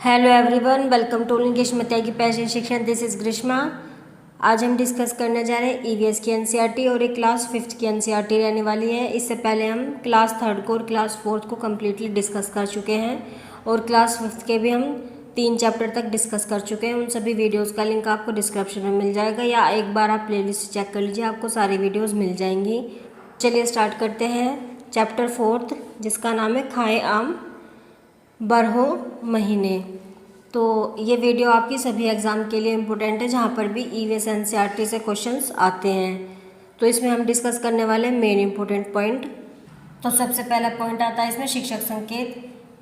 Hello everyone, welcome to English मतिया की passion शिक्षण। This is Grishma. आज हम डिस्कस करने जा रहे हैं ईवीएस की एनसीईआरटी और एक क्लास 5th की एनसीईआरटी रहने वाली है। इससे पहले हम क्लास 3rd को और क्लास 4th को कम्प्लीटली डिस्कस कर चुके हैं और क्लास 5th के भी हम 3 चैप्टर तक डिस्कस कर चुके हैं। उन सभी वीडियोज़ का लिंक आपको डिस्क्रिप्शन में मिल जाएगा या एक बार आप प्लेलिस्ट चेक कर लीजिए, आपको सारी वीडियोज़ मिल जाएंगी। चलिए स्टार्ट करते हैं चैप्टर 4th, जिसका नाम है खाएं आम बारहों महीने। तो ये वीडियो आपकी सभी एग्ज़ाम के लिए इम्पोर्टेंट है, जहाँ पर भी ईवीएस एनसीईआरटी से क्वेश्चंस आते हैं। तो इसमें हम डिस्कस करने वाले हैं मेन इम्पोर्टेंट पॉइंट। तो सबसे पहला पॉइंट आता है इसमें शिक्षक संकेत।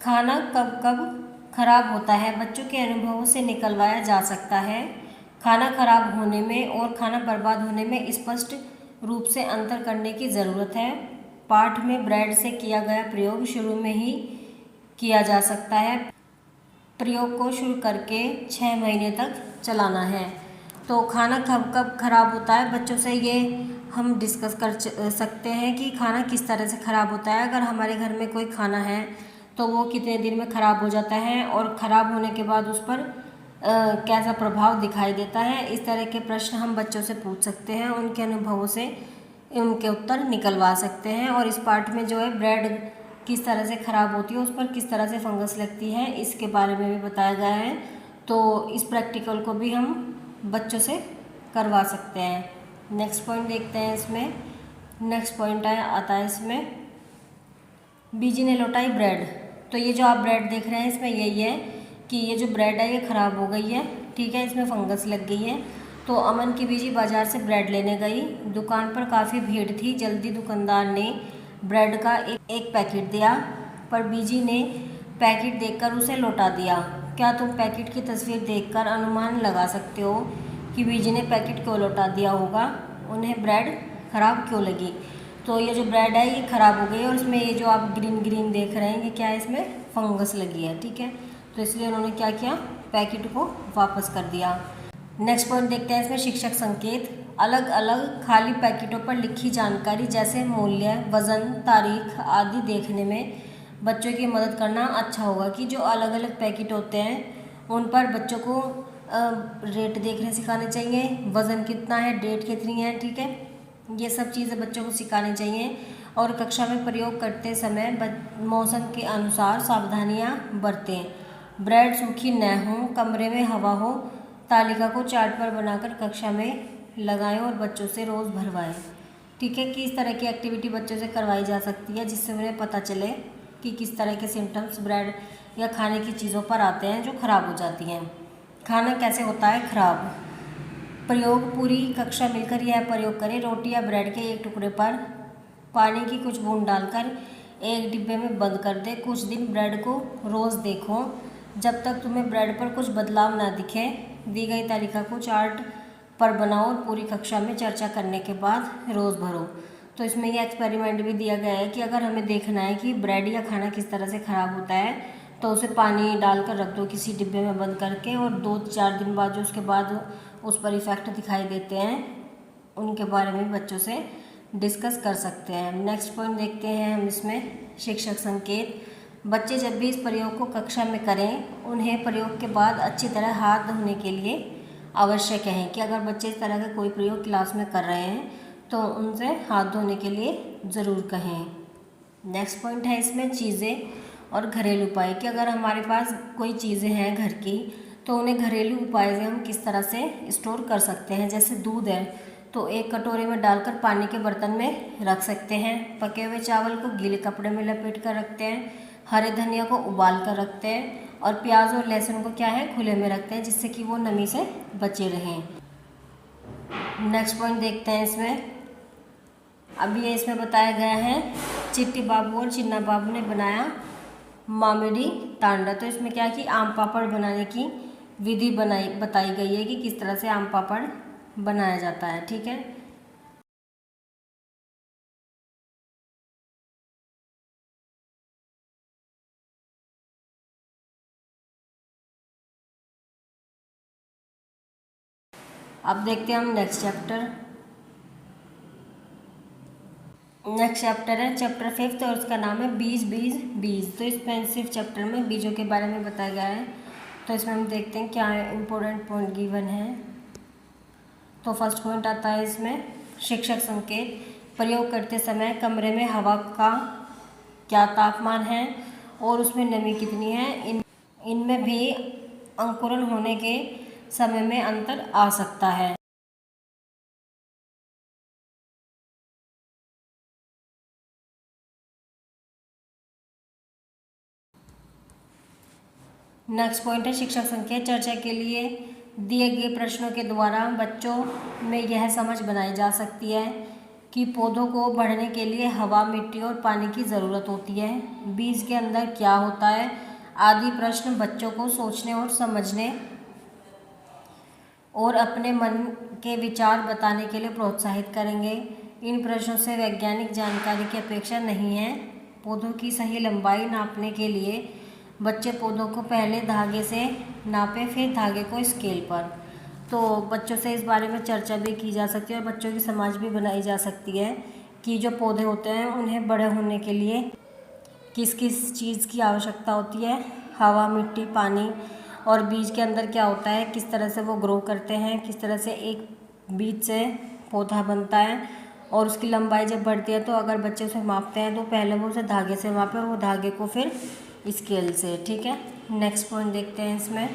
खाना कब कब खराब होता है बच्चों के अनुभवों से निकलवाया जा सकता है। खाना खराब होने में और खाना बर्बाद होने में स्पष्ट रूप से अंतर करने की ज़रूरत है। पाठ में ब्रेड से किया गया प्रयोग शुरू में ही किया जा सकता है। प्रयोग को शुरू करके 6 महीने तक चलाना है। तो खाना कब कब खराब होता है बच्चों से ये हम डिस्कस कर सकते हैं कि खाना किस तरह से ख़राब होता है। अगर हमारे घर में कोई खाना है तो वो कितने दिन में ख़राब हो जाता है और ख़राब होने के बाद उस पर कैसा प्रभाव दिखाई देता है। इस तरह के प्रश्न हम बच्चों से पूछ सकते हैं, उनके अनुभवों से उनके उत्तर निकलवा सकते हैं। और इस पार्ट में जो है ब्रेड किस तरह से ख़राब होती है, उस पर किस तरह से फंगस लगती है, इसके बारे में भी बताया गया है। तो इस प्रैक्टिकल को भी हम बच्चों से करवा सकते हैं। नेक्स्ट पॉइंट देखते हैं इसमें। नेक्स्ट पॉइंट आता है इसमें बीजी ने लौटाई ब्रेड। तो ये जो आप ब्रेड देख रहे हैं इसमें यही है कि ये जो ब्रेड है ये ख़राब हो गई है, ठीक है, इसमें फंगस लग गई है। तो अमन की बीजी बाज़ार से ब्रेड लेने गई। दुकान पर काफ़ी भीड़ थी। जल्दी दुकानदार ने ब्रेड का एक पैकेट दिया, पर बीजी ने पैकेट देखकर उसे लौटा दिया। क्या तुम पैकेट की तस्वीर देखकर अनुमान लगा सकते हो कि बीजी ने पैकेट क्यों लौटा दिया होगा? उन्हें ब्रेड ख़राब क्यों लगी? तो ये जो ब्रेड है ये ख़राब हो गई है और इसमें ये जो आप ग्रीन ग्रीन देख रहे हैं ये क्या है, इसमें फंगस लगी है, ठीक है। तो इसलिए उन्होंने क्या किया, पैकेट को वापस कर दिया। नेक्स्ट पॉइंट देखते हैं इसमें शिक्षक संकेत। अलग अलग खाली पैकेटों पर लिखी जानकारी जैसे मूल्य, वज़न, तारीख आदि देखने में बच्चों की मदद करना अच्छा होगा कि जो अलग अलग पैकेट होते हैं उन पर बच्चों को रेट देखने सिखाने चाहिए, वज़न कितना है, डेट कितनी है, ठीक है, ये सब चीज़ें बच्चों को सिखानी चाहिए। और कक्षा में प्रयोग करते समय मौसम के अनुसार सावधानियाँ बरतें। ब्रेड सूखी न हो, कमरे में हवा हो। तालिका को चार्ट पर बनाकर कक्षा में लगाएं और बच्चों से रोज़ भरवाएं, ठीक है। कि इस तरह की एक्टिविटी बच्चों से करवाई जा सकती है जिससे उन्हें पता चले कि किस तरह के सिम्टम्स ब्रेड या खाने की चीज़ों पर आते हैं जो ख़राब हो जाती हैं। खाना कैसे होता है ख़राब? प्रयोग पूरी कक्षा मिलकर यह प्रयोग करें। रोटी या ब्रेड के एक टुकड़े पर पानी की कुछ बूंद डालकर एक डिब्बे में बंद कर दे। कुछ दिन ब्रेड को रोज़ देखो जब तक तुम्हें ब्रेड पर कुछ बदलाव न दिखे। दी गई तालिका को चार्ट पर बनाओ और पूरी कक्षा में चर्चा करने के बाद रोज़ भरो। तो इसमें यह एक्सपेरिमेंट भी दिया गया है कि अगर हमें देखना है कि ब्रेड या खाना किस तरह से ख़राब होता है तो उसे पानी डालकर रख दो किसी डिब्बे में बंद करके, और 2-4 दिन बाद जो उसके बाद उस पर इफ़ेक्ट दिखाई देते हैं उनके बारे में बच्चों से डिस्कस कर सकते हैं। नेक्स्ट पॉइंट देखते हैं हम इसमें शिक्षक संकेत। बच्चे जब भी इस प्रयोग को कक्षा में करें उन्हें प्रयोग के बाद अच्छी तरह हाथ धोने के लिए आवश्यक है। कि अगर बच्चे इस तरह का कोई प्रयोग क्लास में कर रहे हैं तो उनसे हाथ धोने के लिए ज़रूर कहें। नेक्स्ट पॉइंट है इसमें चीज़ें और घरेलू उपाय। कि अगर हमारे पास कोई चीज़ें हैं घर की तो उन्हें घरेलू उपाय से हम किस तरह से स्टोर कर सकते हैं। जैसे दूध है तो एक कटोरे में डालकर पानी के बर्तन में रख सकते हैं। पके हुए चावल को गीले कपड़े में लपेट कर रखते हैं। हरे धनिया को उबाल कर रखते हैं और प्याज और लहसुन को क्या है, खुले में रखते हैं जिससे कि वो नमी से बचे रहें। नेक्स्ट पॉइंट देखते हैं इसमें। अब ये इसमें बताया गया है चिट्टी बाबू और चिन्ना बाबू ने बनाया मामिडी तांडा। तो इसमें क्या कि आम पापड़ बनाने की विधि बताई गई है कि किस तरह से आम पापड़ बनाया जाता है, ठीक है। अब देखते हैं हम नेक्स्ट चैप्टर। नेक्स्ट चैप्टर है चैप्टर 5th और उसका नाम है बीज बीज बीज। तो इस पेंसिव चैप्टर में बीजों के बारे में बताया गया है। तो इसमें हम देखते हैं क्या इम्पोर्टेंट पॉइंट गिवन है। तो फर्स्ट पॉइंट आता है इसमें शिक्षक संकेत। प्रयोग करते समय कमरे में हवा का क्या तापमान है और उसमें नमी कितनी है, इनमें भी अंकुरण होने के समय में अंतर आ सकता है। नेक्स्ट पॉइंट है शिक्षक संकेत। चर्चा के लिए दिए गए प्रश्नों के द्वारा बच्चों में यह समझ बनाई जा सकती है कि पौधों को बढ़ने के लिए हवा, मिट्टी और पानी की ज़रूरत होती है। बीज के अंदर क्या होता है आदि प्रश्न बच्चों को सोचने और समझने और अपने मन के विचार बताने के लिए प्रोत्साहित करेंगे। इन प्रश्नों से वैज्ञानिक जानकारी की अपेक्षा नहीं है। पौधों की सही लंबाई नापने के लिए बच्चे पौधों को पहले धागे से नापें, फिर धागे को स्केल पर। तो बच्चों से इस बारे में चर्चा भी की जा सकती है और बच्चों की समझ भी बनाई जा सकती है कि जो पौधे होते हैं उन्हें बड़े होने के लिए किस किस चीज़ की आवश्यकता होती है, हवा, मिट्टी, पानी, और बीज के अंदर क्या होता है, किस तरह से वो ग्रो करते हैं, किस तरह से एक बीज से पौधा बनता है और उसकी लंबाई जब बढ़ती है तो अगर बच्चे उसे मापते हैं तो पहले वो उसे धागे से मापें और वो धागे को फिर स्केल से। ठीक है, नेक्स्ट पॉइंट देखते हैं इसमें।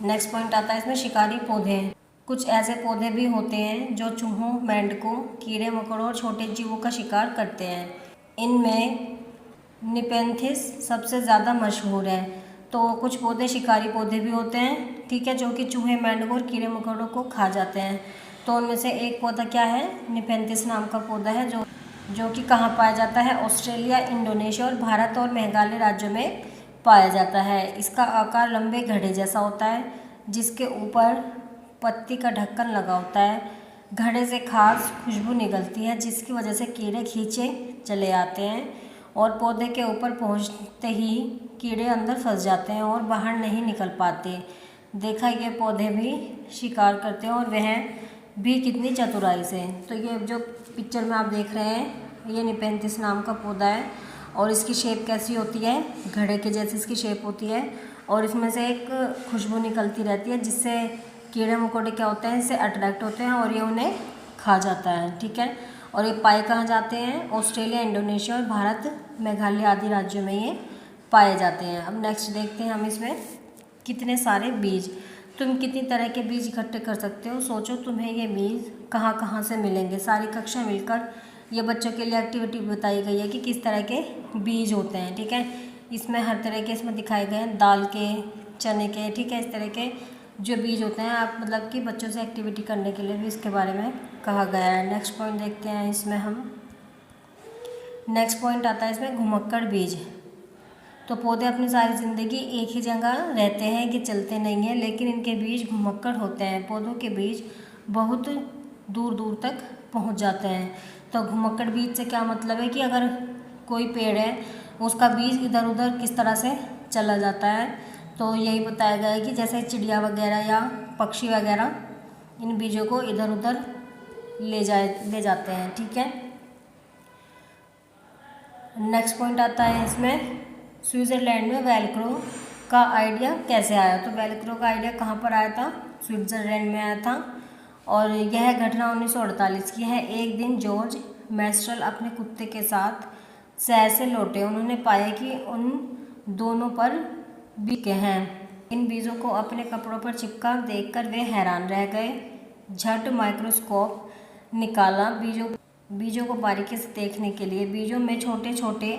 नेक्स्ट पॉइंट आता है इसमें शिकारी पौधे। कुछ ऐसे पौधे भी होते हैं जो चूहों, मेंढकों, कीड़े मकोड़ों और छोटे जीवों का शिकार करते हैं। इनमें निपेंथिस सबसे ज़्यादा मशहूर है। तो कुछ पौधे शिकारी पौधे भी होते हैं, ठीक है, जो कि चूहे, मेंढकों और कीड़े मकोड़ों को खा जाते हैं। तो उनमें से एक पौधा क्या है, निपेंथिस नाम का पौधा है जो कि कहाँ पाया जाता है, ऑस्ट्रेलिया, इंडोनेशिया और भारत और मेघालय राज्यों में पाया जाता है। इसका आकार लंबे घड़े जैसा होता है जिसके ऊपर पत्ती का ढक्कन लगा होता है। घड़े से खास खुशबू निकलती है जिसकी वजह से कीड़े खींचे चले आते हैं और पौधे के ऊपर पहुंचते ही कीड़े अंदर फंस जाते हैं और बाहर नहीं निकल पाते। देखा ये पौधे भी शिकार करते हैं और वह भी कितनी चतुराई से। तो ये जो पिक्चर में आप देख रहे हैं ये निपेंथिस नाम का पौधा है और इसकी शेप कैसी होती है, घड़े के जैसी इसकी शेप होती है और इसमें से एक खुशबू निकलती रहती है जिससे कीड़े मकोड़े क्या होते हैं, इससे अट्रैक्ट होते हैं और ये उन्हें खा जाता है। ठीक है, और ये पाए कहाँ जाते हैं, ऑस्ट्रेलिया, इंडोनेशिया और भारत, मेघालय आदि राज्यों में ये पाए जाते हैं। अब नेक्स्ट देखते हैं हम इसमें कितने सारे बीज। तुम कितनी तरह के बीज इकट्ठे कर सकते हो, सोचो तुम्हें ये बीज कहाँ कहाँ से मिलेंगे। सारी कक्षा मिलकर ये बच्चों के लिए एक्टिविटी बताई गई है कि किस तरह के बीज होते हैं। ठीक है, इसमें हर तरह के इसमें दिखाए गए हैं, दाल के, चने के, ठीक है, इस तरह के जो बीज होते हैं। आप मतलब कि बच्चों से एक्टिविटी करने के लिए भी इसके बारे में कहा गया है। नेक्स्ट पॉइंट देखते हैं इसमें हम। नेक्स्ट पॉइंट आता है इसमें घुमक्कड़ बीज। तो पौधे अपनी सारी ज़िंदगी एक ही जगह रहते हैं कि चलते नहीं हैं, लेकिन इनके बीज घुमक्कड़ होते हैं। पौधों के बीज बहुत दूर दूर तक पहुंच जाते हैं। तो घुमक्कड़ बीज से क्या मतलब है कि अगर कोई पेड़ है उसका बीज इधर उधर किस तरह से चला जाता है, तो यही बताया गया है कि जैसे चिड़िया वगैरह या पक्षी वगैरह इन बीजों को इधर उधर ले जाते हैं। ठीक है, नेक्स्ट पॉइंट आता है इसमें स्विट्ज़रलैंड में वेलक्रो का आइडिया कैसे आया। तो वेलक्रो का आइडिया कहाँ पर आया था, स्विट्ज़रलैंड में आया था और यह घटना 1948 की है। एक दिन जॉर्ज मैस्ट्रल अपने कुत्ते के साथ सैर से लौटे। उन्होंने पाया कि उन दोनों पर बीज हैं। इन बीजों को अपने कपड़ों पर चिपका देखकर वे हैरान रह गए। झट माइक्रोस्कोप निकाला बीजों को बारीकी से देखने के लिए। बीजों में छोटे छोटे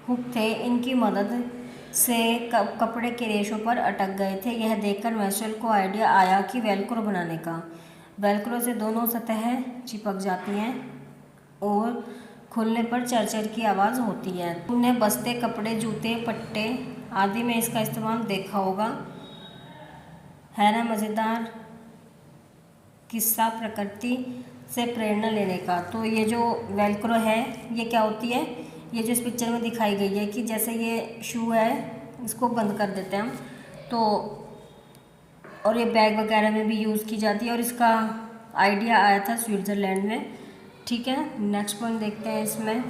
हुक थे, इनकी मदद से कपड़े के रेशों पर अटक गए थे। यह देखकर मैस्ट्रल को आइडिया आया कि वेलक्रो बनाने का। वेलक्रो से दोनों सतह चिपक जाती हैं और खुलने पर चरचर की आवाज़ होती है। तुमने बस्ते, कपड़े, जूते, पट्टे आदि में इसका इस्तेमाल देखा होगा। है ना मज़ेदार किस्सा प्रकृति से प्रेरणा लेने का। तो ये जो वेलक्रो है ये क्या होती है, ये जो इस पिक्चर में दिखाई गई है कि जैसे ये शू है इसको बंद कर देते हैं हम, तो और ये बैग वगैरह में भी यूज़ की जाती है और इसका आइडिया आया था स्विट्ज़रलैंड में। ठीक है, नेक्स्ट पॉइंट देखते हैं इसमें।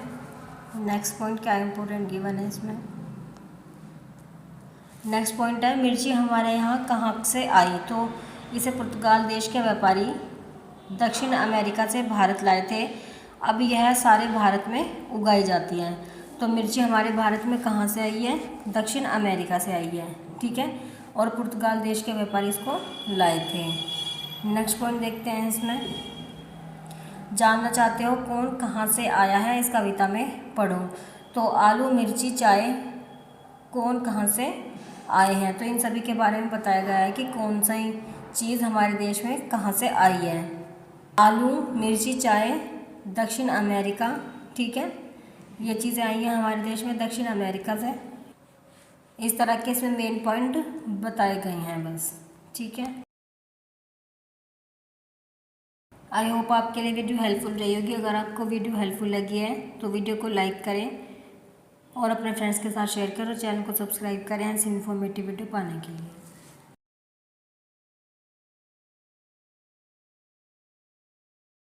नेक्स्ट पॉइंट क्या इम्पोर्टेंट गिवन है इसमें। नेक्स्ट पॉइंट है मिर्ची हमारे यहाँ कहाँ से आई। तो इसे पुर्तगाल देश के व्यापारी दक्षिण अमेरिका से भारत लाए थे। अब यह सारे भारत में उगाई जाती हैं। तो मिर्ची हमारे भारत में कहाँ से आई है, दक्षिण अमेरिका से आई है, ठीक है। और पुर्तगाल देश के व्यापारी इसको लाए थे। नेक्स्ट पॉइंट देखते हैं इसमें, जानना चाहते हो कौन कहाँ से आया है, इस कविता में पढ़ो। तो आलू, मिर्ची, चाय कौन कहाँ से आए हैं। तो इन सभी के बारे में बताया गया है कि कौन सी चीज़ हमारे देश में कहाँ से आई है। आलू, मिर्ची, चाय दक्षिण अमेरिका, ठीक है, ये चीज़ें आई हैं हमारे देश में दक्षिण अमेरिका से। इस तरह के इसमें मेन पॉइंट बताए गए हैं बस, ठीक है। आई होप आपके लिए वीडियो हेल्पफुल रही होगी। अगर आपको वीडियो हेल्पफुल लगी है तो वीडियो को लाइक करें और अपने फ्रेंड्स के साथ शेयर करें और चैनल को सब्सक्राइब करें ऐसी इन्फॉर्मेटिव वीडियो पाने के लिए।